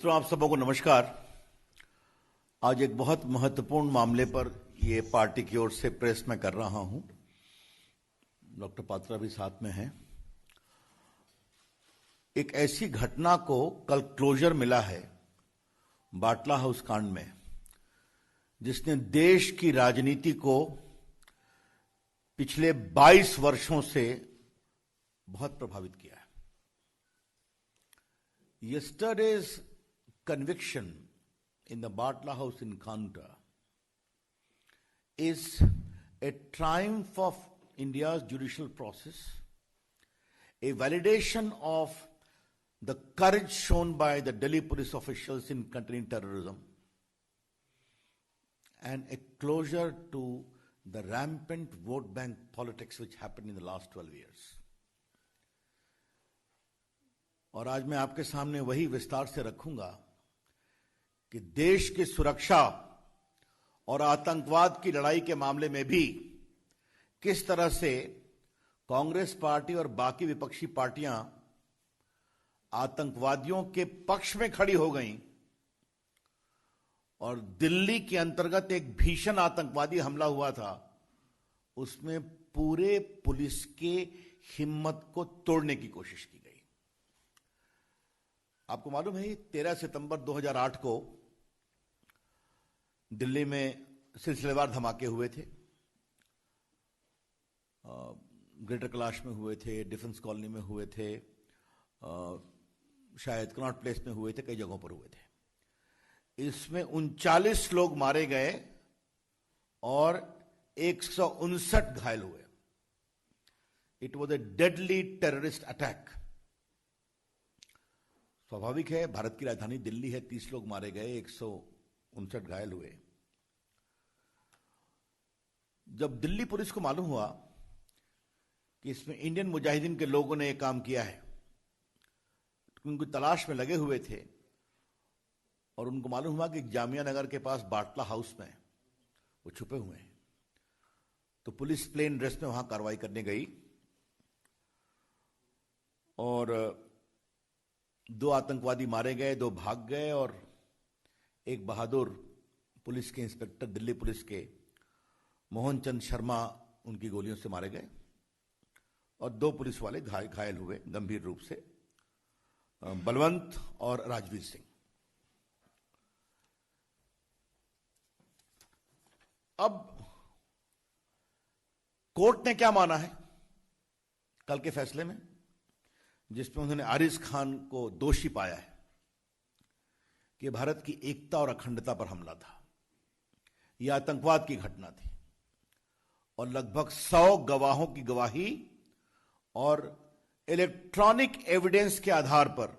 मित्रों, आप सबों को नमस्कार। आज एक बहुत महत्वपूर्ण मामले पर ये पार्टी की ओर से प्रेस में कर रहा हूं। डॉक्टर पात्रा भी साथ में हैं। एक ऐसी घटना को कल क्लोजर मिला है बाटला हाउस कांड में, जिसने देश की राजनीति को पिछले 22 वर्षों से बहुत प्रभावित किया है। Yesterday's conviction in the Batla House encounter is a triumph of India's judicial process, a validation of the courage shown by the Delhi police officials in containing terrorism, and a closure to the rampant vote bank politics which happened in the last 12 years. और आज मैं आपके सामने वही विस्तार से रखूंगा कि देश की सुरक्षा और आतंकवाद की लड़ाई के मामले में भी किस तरह से कांग्रेस पार्टी और बाकी विपक्षी पार्टियां आतंकवादियों के पक्ष में खड़ी हो गईं और दिल्ली के अंतर्गत एक भीषण आतंकवादी हमला हुआ था, उसमें पूरे पुलिस के हिम्मत को तोड़ने की कोशिश की गई। आपको मालूम है 13 सितंबर 2008 को दिल्ली में सिलसिलेवार धमाके हुए थे। ग्रेटर कैलाश में हुए थे, डिफेंस कॉलोनी में हुए थे, शायद कनॉट प्लेस में हुए थे, कई जगहों पर हुए थे। इसमें 39 लोग मारे गए और 159 घायल हुए। It was a deadly terrorist attack. स्वाभाविक है, भारत की राजधानी दिल्ली है, 30 लोग मारे गए, 159 घायल हुए। जब दिल्ली पुलिस को मालूम हुआ कि इसमें इंडियन मुजाहिदीन के लोगों ने यह काम किया है, उनकी तलाश में लगे हुए थे और उनको मालूम हुआ कि जामिया नगर के पास बाटला हाउस में वो छुपे हुए हैं, तो पुलिस प्लेन ड्रेस में वहां कार्रवाई करने गई और 2 आतंकवादी मारे गए, 2 भाग गए और एक बहादुर पुलिस के इंस्पेक्टर, दिल्ली पुलिस के मोहन चंद शर्मा, उनकी गोलियों से मारे गए और 2 पुलिस वाले घायल हुए गंभीर रूप से, बलवंत और राजवीर सिंह। अब कोर्ट ने क्या माना है कल के फैसले में, जिसमें उन्होंने आरिज खान को दोषी पाया है कि भारत की एकता और अखंडता पर हमला था, यह आतंकवाद की घटना थी और लगभग 100 गवाहों की गवाही और इलेक्ट्रॉनिक एविडेंस के आधार पर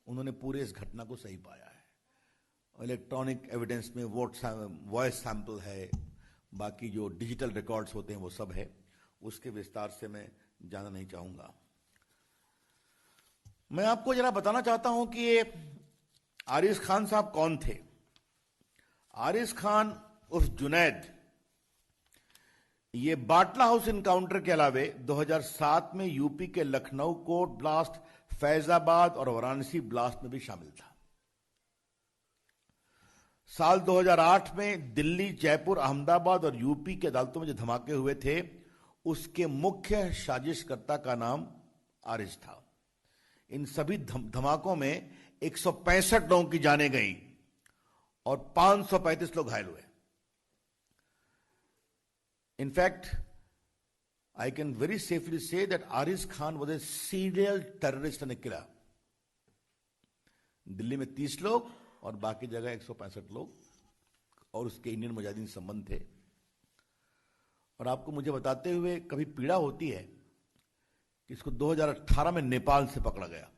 उन्होंने पूरे इस घटना को सही पाया है। इलेक्ट्रॉनिक एविडेंस में वॉइस सैंपल है, बाकी जो डिजिटल रिकॉर्ड्स होते हैं वो सब है, उसके विस्तार से मैं जानना नहीं चाहूंगा। मैं आपको जरा बताना चाहता हूं कि ये आरिज खान साहब कौन थे। आरिज खान उर्फ जुनैद, ये बाटला हाउस इनकाउंटर के अलावे 2007 में यूपी के लखनऊ कोर्ट ब्लास्ट, फैजाबाद और वाराणसी ब्लास्ट में भी शामिल था। साल 2008 में दिल्ली, जयपुर, अहमदाबाद और यूपी के अदालतों में जो धमाके हुए थे, उसके मुख्य साजिशकर्ता का नाम आरिज था। इन सभी धमाकों में 165 लोगों की जानें गई और 535 लोग घायल हुए। In fact, I can very safely say that Ariz Khan was a serial terrorist and a killer. Delhi में 30 लोग और बाकी जगह 165 लोग और उसके इंडियन मुजाहिदीन संबंध थे। और आपको मुझे बताते हुए कभी पीड़ा होती है कि इसको 2018 में नेपाल से पकड़ा गया,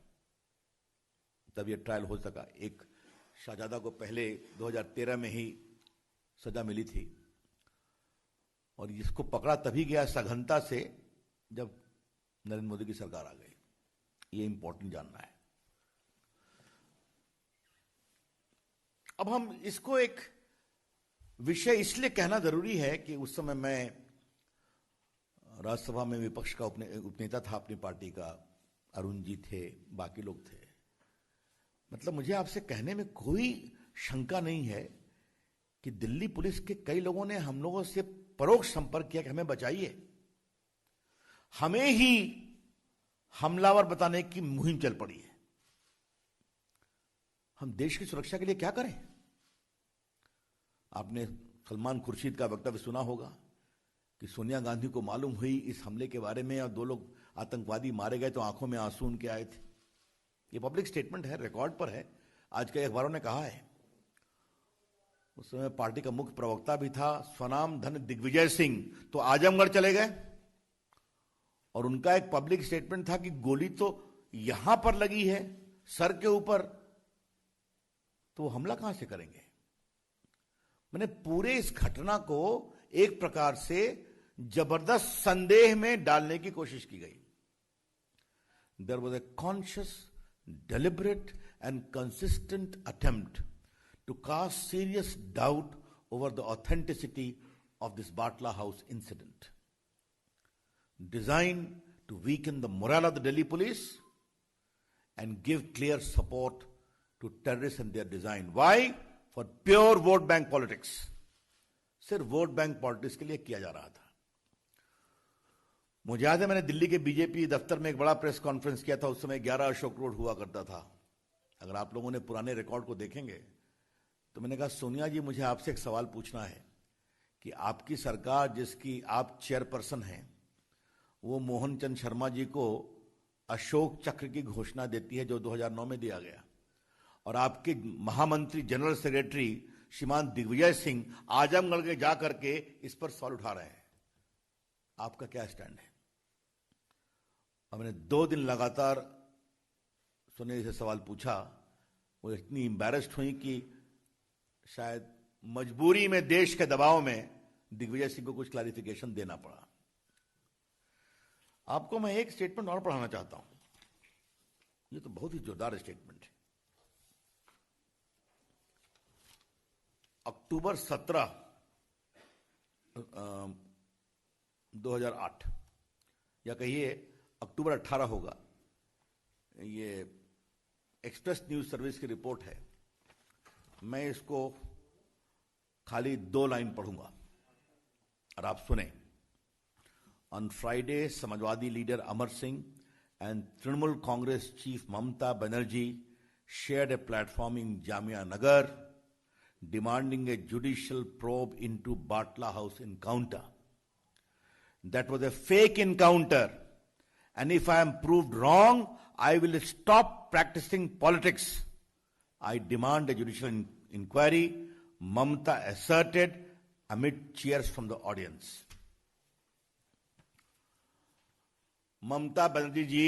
तब यह ट्रायल हो सका। एक शाहजादा को पहले 2013 में ही सजा मिली थी और इसको पकड़ा तभी गया सघनता से जब नरेंद्र मोदी की सरकार आ गई। ये इंपॉर्टेंट जानना है। अब हम इसको एक विषय इसलिए कहना जरूरी है कि उस समय मैं राज्यसभा में विपक्ष का उपनेता था अपनी पार्टी का, अरुण जी थे, बाकी लोग थे। मतलब मुझे आपसे कहने में कोई शंका नहीं है कि दिल्ली पुलिस के कई लोगों ने हम लोगों से परोक्ष संपर्क किया कि हमें बचाइए, हमें ही हमलावर बताने की मुहिम चल पड़ी है। हम देश की सुरक्षा के लिए क्या करें? आपने सलमान खुर्शीद का वक्तव्य सुना होगा कि सोनिया गांधी को मालूम हुई इस हमले के बारे में और 2 लोग आतंकवादी मारे गए तो आंखों में आंसू उनके आए थे। ये पब्लिक स्टेटमेंट है, रिकॉर्ड पर है, आज के अखबारों ने कहा है। उस समय पार्टी का मुख्य प्रवक्ता भी था स्वनाम धन दिग्विजय सिंह, तो आजमगढ़ चले गए और उनका एक पब्लिक स्टेटमेंट था कि गोली तो यहां पर लगी है सर के ऊपर, तो वो हमला कहां से करेंगे? मैंने पूरे इस घटना को एक प्रकार से जबरदस्त संदेह में डालने की कोशिश की गई। There was a conscious, deliberate and consistent attempt to cast serious doubt over the authenticity of this Batla House incident, designed to weaken the morale of the Delhi police and give clear support to terrorists and their design. Why? For pure vote bank politics. सिर्फ vote bank politics के लिए किया जा रहा था। मुझे याद है मैंने दिल्ली के बीजेपी दफ्तर में एक बड़ा प्रेस कॉन्फ्रेंस किया था, उस समय 11 अशोक रोड हुआ करता था। अगर आप लोगों ने पुराने रिकॉर्ड को देखेंगे तो मैंने कहा सोनिया जी मुझे आपसे एक सवाल पूछना है कि आपकी सरकार जिसकी आप चेयरपर्सन हैं वो मोहन चंद शर्मा जी को अशोक चक्र की घोषणा देती है जो 2009 में दिया गया, और आपके महामंत्री जनरल सेक्रेटरी श्रीमान दिग्विजय सिंह आजमगढ़ के जाकर के इस पर सवाल उठा रहे हैं। आपका क्या स्टैंड है? और मैंने 2 दिन लगातार सोनिया जी से सवाल पूछा। वो इतनी एम्बैरेस्ड हुई कि शायद मजबूरी में, देश के दबाव में दिग्विजय सिंह को कुछ क्लैरिफिकेशन देना पड़ा। आपको मैं एक स्टेटमेंट और पढ़ाना चाहता हूं, ये तो बहुत ही जोरदार स्टेटमेंट है। अक्टूबर 17, 2008 या कहिए अक्टूबर 18 होगा, ये एक्सप्रेस न्यूज सर्विस की रिपोर्ट है। मैं इसको खाली 2 लाइन पढ़ूंगा और आप सुने। On Friday Samajwadi leader Amar Singh and Trinamool Congress chief Mamata Banerjee shared a platform in Jamia Nagar demanding a judicial probe into Batla House encounter. That was a fake encounter, and if I am proved wrong, I will stop practicing politics. I demand a judicial inquiry, Mamta asserted amid cheers from the audience. Mamata Banerjee जी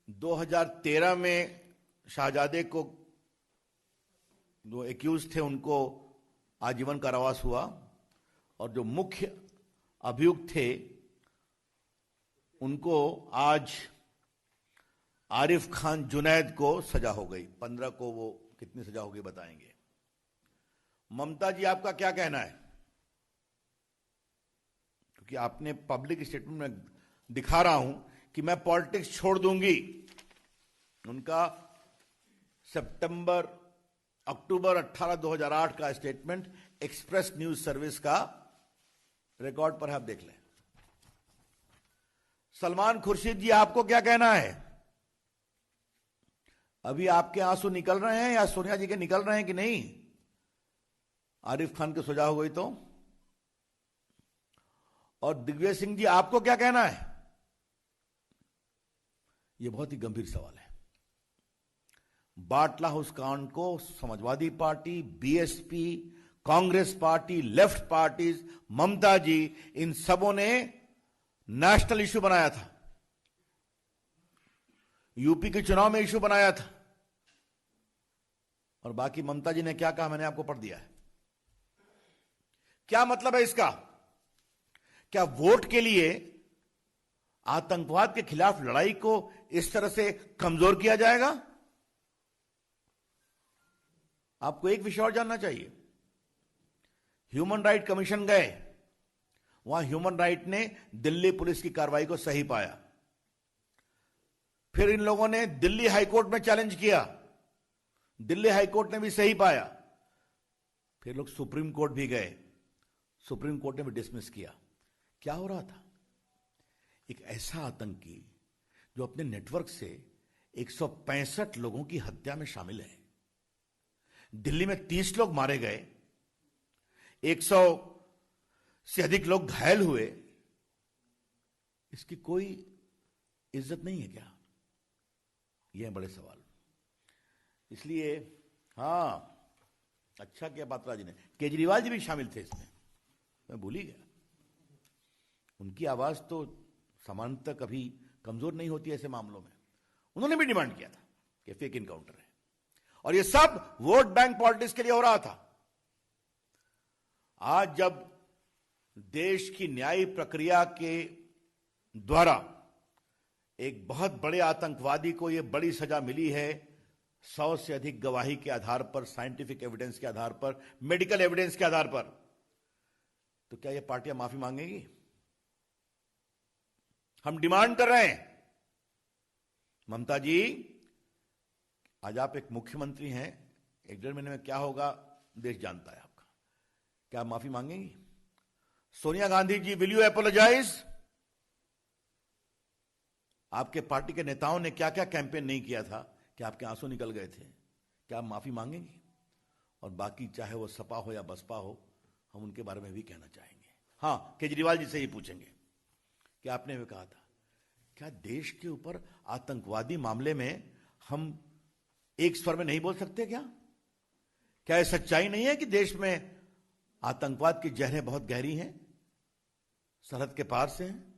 2013 में शाहजादे को जो accused थे उनको आजीवन कारावास हुआ, और जो मुख्य अभियुक्त थे उनको आज आरिफ खान जुनैद को सजा हो गई। 15 को वो कितनी सजा होगी बताएंगे। ममता जी आपका क्या कहना है? क्योंकि आपने पब्लिक स्टेटमेंट में दिखा रहा हूं कि मैं पॉलिटिक्स छोड़ दूंगी। उनका अक्टूबर 18, 2008 का स्टेटमेंट एक्सप्रेस न्यूज सर्विस का रिकॉर्ड पर आप देख लें। सलमान खुर्शीद जी आपको क्या कहना है? अभी आपके आंसू निकल रहे हैं या सोनिया जी के निकल रहे हैं कि नहीं? आरिफ खान की सजा हो गई तो? और दिग्विजय सिंह जी आपको क्या कहना है? यह बहुत ही गंभीर सवाल है। बाटला हाउस कांड को Samajwadi party, BSP, Congress party, left parties, Mamata ji, इन सबों ने नेशनल इश्यू बनाया था, यूपी के चुनाव में इश्यू बनाया था। और बाकी ममता जी ने क्या कहा मैंने आपको पढ़ दिया है। क्या मतलब है इसका? क्या वोट के लिए आतंकवाद के खिलाफ लड़ाई को इस तरह से कमजोर किया जाएगा? आपको एक विषय और जानना चाहिए। ह्यूमन राइट कमीशन गए, वहां ह्यूमन राइट ने दिल्ली पुलिस की कार्रवाई को सही पाया। फिर इन लोगों ने दिल्ली हाईकोर्ट में चैलेंज किया, दिल्ली हाईकोर्ट ने भी सही पाया, फिर लोग सुप्रीम कोर्ट भी गए, सुप्रीम कोर्ट ने भी डिसमिस किया। क्या हो रहा था? एक ऐसा आतंकी जो अपने नेटवर्क से 165 लोगों की हत्या में शामिल है, दिल्ली में 30 लोग मारे गए, 100 से अधिक लोग घायल हुए, इसकी कोई इज्जत नहीं है क्या? यह बड़े सवाल। इसलिए हां, अच्छा किया पात्रा जी ने, केजरीवाल जी भी शामिल थे इसमें, मैं भूल ही गया। उनकी आवाज तो सामान्यतः कभी कमजोर नहीं होती ऐसे मामलों में। उन्होंने भी डिमांड किया था कि फेक इनकाउंटर है, और यह सब वोट बैंक पॉलिटिक्स के लिए हो रहा था। आज जब देश की न्यायिक प्रक्रिया के द्वारा एक बहुत बड़े आतंकवादी को यह बड़ी सजा मिली है, 100 से अधिक गवाही के आधार पर, साइंटिफिक एविडेंस के आधार पर, मेडिकल एविडेंस के आधार पर, तो क्या यह पार्टियां माफी मांगेगी? हम डिमांड कर रहे हैं, ममता जी, आज आप एक मुख्यमंत्री हैं, 1-1.5 महीने में क्या होगा देश जानता है आपका। क्या आप माफी मांगेंगी? Sonia Gandhi ji, will you apologise? आपके पार्टी के नेताओं ने क्या क्या कैंपेन नहीं किया था कि आपके आंसू निकल गए थे? क्या आप माफी मांगेंगी? और बाकी चाहे वो सपा हो या बसपा हो, हम उनके बारे में भी कहना चाहेंगे। हां, केजरीवाल जी से ही पूछेंगे कि आपने भी कहा था, क्या देश के ऊपर आतंकवादी मामले में हम एक स्वर में नहीं बोल सकते? क्या यह सच्चाई नहीं है कि देश में आतंकवाद की जहरें बहुत गहरी हैं, सरहद के पार से हैं?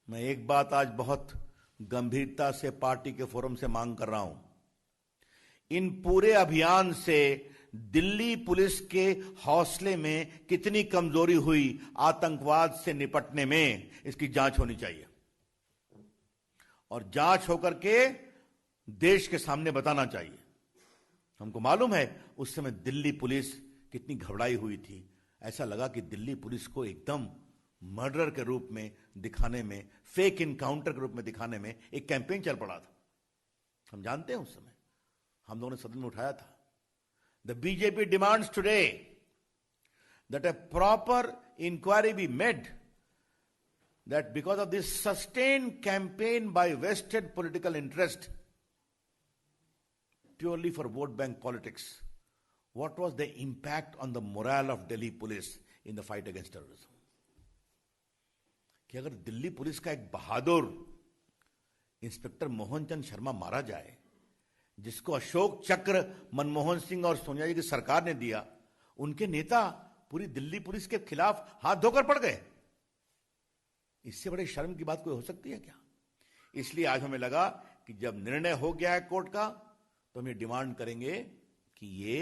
मैं एक बात आज बहुत गंभीरता से पार्टी के फोरम से मांग कर रहा हूं, इन पूरे अभियान से दिल्ली पुलिस के हौसले में कितनी कमजोरी हुई आतंकवाद से निपटने में, इसकी जांच होनी चाहिए, और जांच होकर के देश के सामने बताना चाहिए। हमको मालूम है उस समय दिल्ली पुलिस कितनी घबराई हुई थी, ऐसा लगा कि दिल्ली पुलिस को एकदम मर्डर के रूप में दिखाने में, फेक इनकाउंटर के रूप में दिखाने में एक कैंपेन चल पड़ा था। हम जानते हैं उस समय हम लोगों ने सदन में उठाया था। The BJP demands today that a proper inquiry be made, that because of this sustained campaign by vested political interest purely for vote bank politics, what was the impact on the morale of Delhi police in the fight against terrorism? कि अगर Delhi police का एक बहादुर inspector Mohan Chand Sharma मारा जाए, जिसको अशोक चक्र मनमोहन सिंह और सोनिया जी की सरकार ने दिया, उनके नेता पूरी दिल्ली पुलिस के खिलाफ हाथ धोकर पड़ गए, इससे बड़े शर्म की बात कोई हो सकती है क्या? इसलिए आज हमें लगा कि जब निर्णय हो गया है कोर्ट का, तो हम ये डिमांड करेंगे कि ये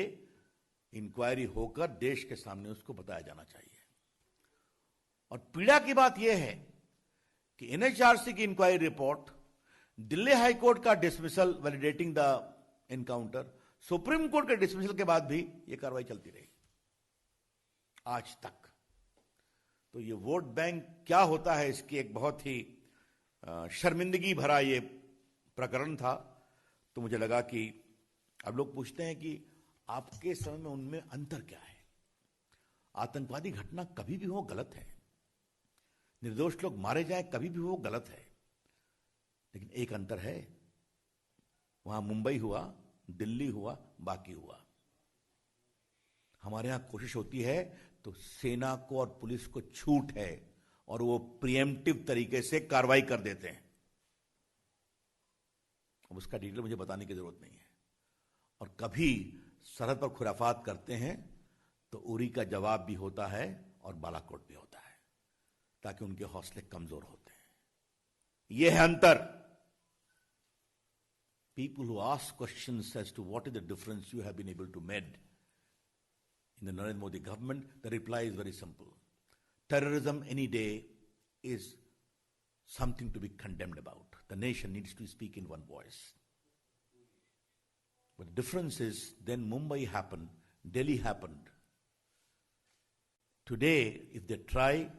इंक्वायरी होकर देश के सामने उसको बताया जाना चाहिए। और पीड़ा की बात यह है कि एनएचआरसी की inquiry report, Delhi high court का dismissal validating the encounter, supreme court के डिसमिसल के बाद भी यह कार्रवाई चलती रही आज तक। तो ये वोट बैंक क्या होता है, इसकी एक बहुत ही शर्मिंदगी भरा ये प्रकरण था। तो मुझे लगा कि अब लोग पूछते हैं कि आपके समय में उनमें अंतर क्या है? आतंकवादी घटना कभी भी हो गलत है, निर्दोष लोग मारे जाए कभी भी वो गलत है, लेकिन एक अंतर है, वहां मुंबई हुआ, दिल्ली हुआ, बाकी हुआ। हमारे यहां कोशिश होती है तो सेना को और पुलिस को छूट है और वो प्रिएम्प्टिव तरीके से कार्रवाई कर देते हैं। अब उसका डिटेल मुझे बताने की जरूरत नहीं है। और कभी सरहद पर खुराफात करते हैं तो उरी का जवाब भी होता है और बालाकोट भी होता है, ताकि उनके हौसले कमजोर होते हैं। यह है अंतर। People who ask questions as to what is the difference you have been able to make in the Narendra Modi government, the reply is very simple. Terrorism any day is something to be condemned about. The nation needs to speak in one voice. But the difference is, then Mumbai happened, Delhi happened. Today, if they try,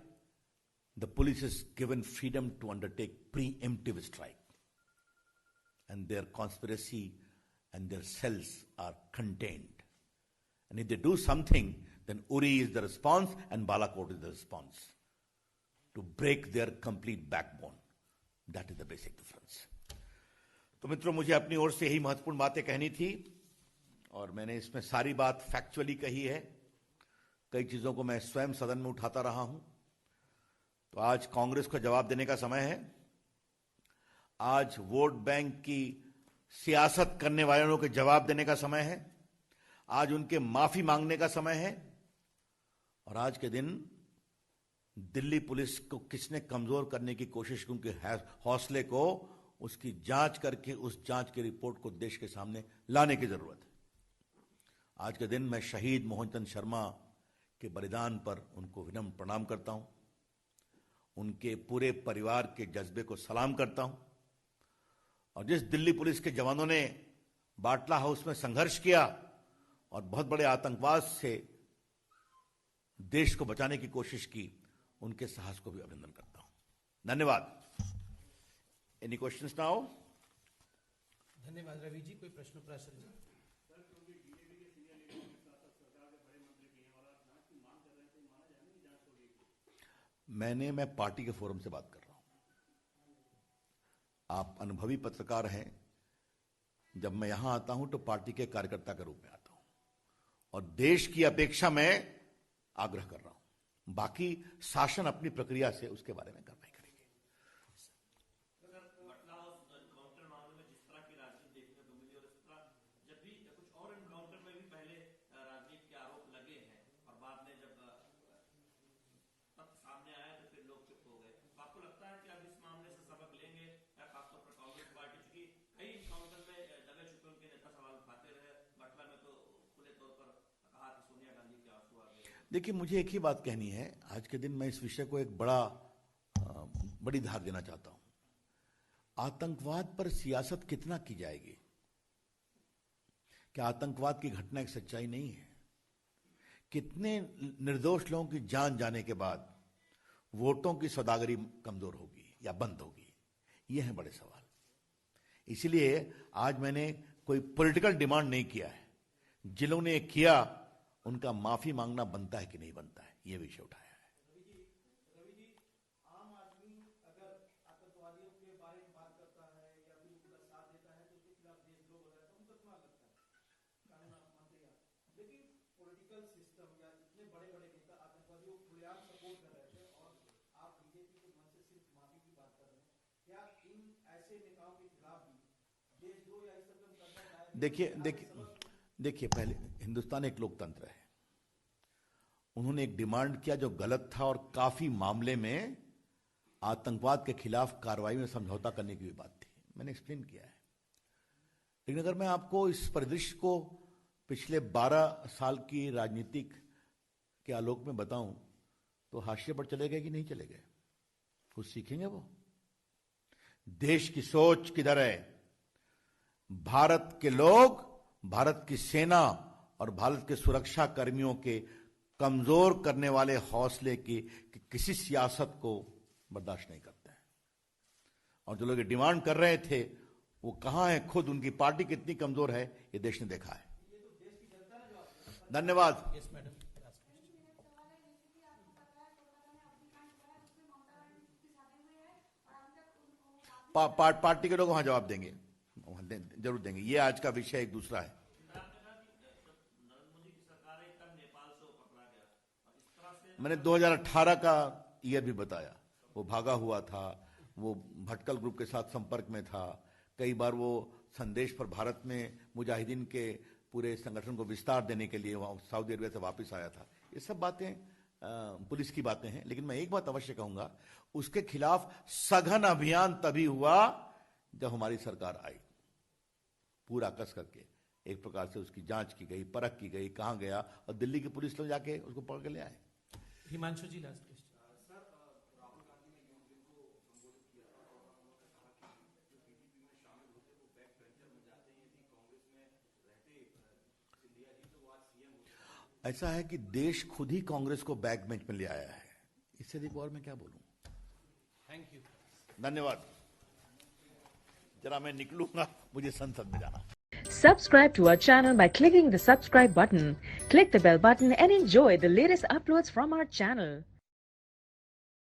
the police is given freedom to undertake preemptive strike. And their conspiracy and their cells are contained. And if they do something, then Uri is the response and Balakot is the response to break their complete backbone. That is the basic difference. तो मित्रों, मुझे अपनी ओर से यही महत्वपूर्ण बातें कहनी थी और मैंने इसमें सारी बात फैक्चुअली कही है। कई चीजों को मैं स्वयं सदन में उठाता रहा हूं। तो आज कांग्रेस को जवाब देने का समय है। आज वोट बैंक की सियासत करने वालों के जवाब देने का समय है। आज उनके माफी मांगने का समय है। और आज के दिन दिल्ली पुलिस को किसने कमजोर करने की कोशिश की, उनके हौसले को, उसकी जांच करके उस जांच की रिपोर्ट को देश के सामने लाने की जरूरत है। आज के दिन मैं शहीद मोहनचंद शर्मा के बलिदान पर उनको विनम्र प्रणाम करता हूं। उनके पूरे परिवार के जज्बे को सलाम करता हूं। और जिस दिल्ली पुलिस के जवानों ने बाटला हाउस में संघर्ष किया और बहुत बड़े आतंकवाद से देश को बचाने की कोशिश की, उनके साहस को भी अभिनंदन करता हूं। धन्यवाद। Any questions now? धन्यवाद रवि जी। कोई प्रश्न प्रासर जी? मैं पार्टी के फोरम से बात कर रहा हूं। आप अनुभवी पत्रकार हैं। जब मैं यहां आता हूं तो पार्टी के कार्यकर्ता के रूप में आता हूं और देश की अपेक्षा में आग्रह कर रहा हूं। बाकी शासन अपनी प्रक्रिया से उसके बारे में कार्रवाई करेंगे। देखिए, मुझे एक ही बात कहनी है। आज के दिन मैं इस विषय को एक बड़ी धार देना चाहता हूं। आतंकवाद पर सियासत कितना की जाएगी? क्या आतंकवाद की घटना एक सच्चाई नहीं है? कितने निर्दोष लोगों की जान जाने के बाद वोटों की सौदागरी कमजोर होगी या बंद होगी? ये हैं बड़े सवाल। इसलिए आज मैंने कोई पॉलिटिकल डिमांड नहीं किया है। जिन्होंने किया उनका माफी मांगना बनता है कि नहीं बनता है, यह विषय उठाया है। रवि जी, आम आदमी अगर आतंकवादियों के बारे में बात करता है या फिर उनका साथ देता है तो उसके खिलाफ देशद्रोह हो जाता है, मुकदमा लगता है, कानून मंत्री। लेकिन पॉलिटिकल सिस्टम या जितने बड़े बड़े नेता आतंकवादियों को खुलेआम सपोर्ट कर रहे थे और आप बीजेपी के मन से सिर्फ माफी की बात कर रहे हैं, क्या इन ऐसे नेताओं के खिलाफ भी देशद्रोह या इस तरह मुकदमा दायर? देखिए, पहले हिंदुस्तान एक लोकतंत्र है। उन्होंने एक डिमांड किया जो गलत था और काफी मामले में आतंकवाद के खिलाफ कार्रवाई में समझौता करने की भी बात थी। मैंने एक्सप्लेन किया है। लेकिन अगर मैं आपको इस परिदृश्य को पिछले 12 साल की राजनीतिक के आलोक में बताऊं तो हाशिए पर चले गए कि नहीं चले गए? कुछ सीखेंगे वो? देश की सोच किधर है? भारत के लोग, भारत की सेना और भारत के सुरक्षा कर्मियों के कमजोर करने वाले हौसले की किसी सियासत को बर्दाश्त नहीं करते हैं। और जो लोग डिमांड कर रहे थे वो कहां है? खुद उनकी पार्टी कितनी कमजोर है ये देश ने देखा है। धन्यवाद। Yes madam. पार्टी के लोग वहां जवाब देंगे, जरूर देंगे। ये आज का विषय एक दूसरा है। मैंने 2018 का ईयर भी बताया। वो भागा हुआ था, वो भटकल ग्रुप के साथ संपर्क में था। कई बार वो संदेश पर भारत में मुजाहिदीन के पूरे संगठन को विस्तार देने के लिए सऊदी अरबिया से वापस आया था। ये सब बातें पुलिस की बातें हैं। लेकिन मैं एक बात अवश्य कहूंगा, उसके खिलाफ सघन अभियान तभी हुआ जब हमारी सरकार आई। पूरा कस करके एक प्रकार से उसकी जांच की गई, परख की गई, कहां गया, और दिल्ली की पुलिस लोग जाके उसको पकड़ के ले आए। हिमांशु जी, लास्ट क्वेश्चन। ऐसा है कि देश खुद ही कांग्रेस को बैक बेंच में ले आया है। इससे अधिक और मैं क्या बोलूं? Thank you. धन्यवाद। जरा मैं निकलूंगा, मुझे संसद में जाना। Subscribe to our channel by clicking the subscribe button. Click the bell button and enjoy the latest uploads from our channel.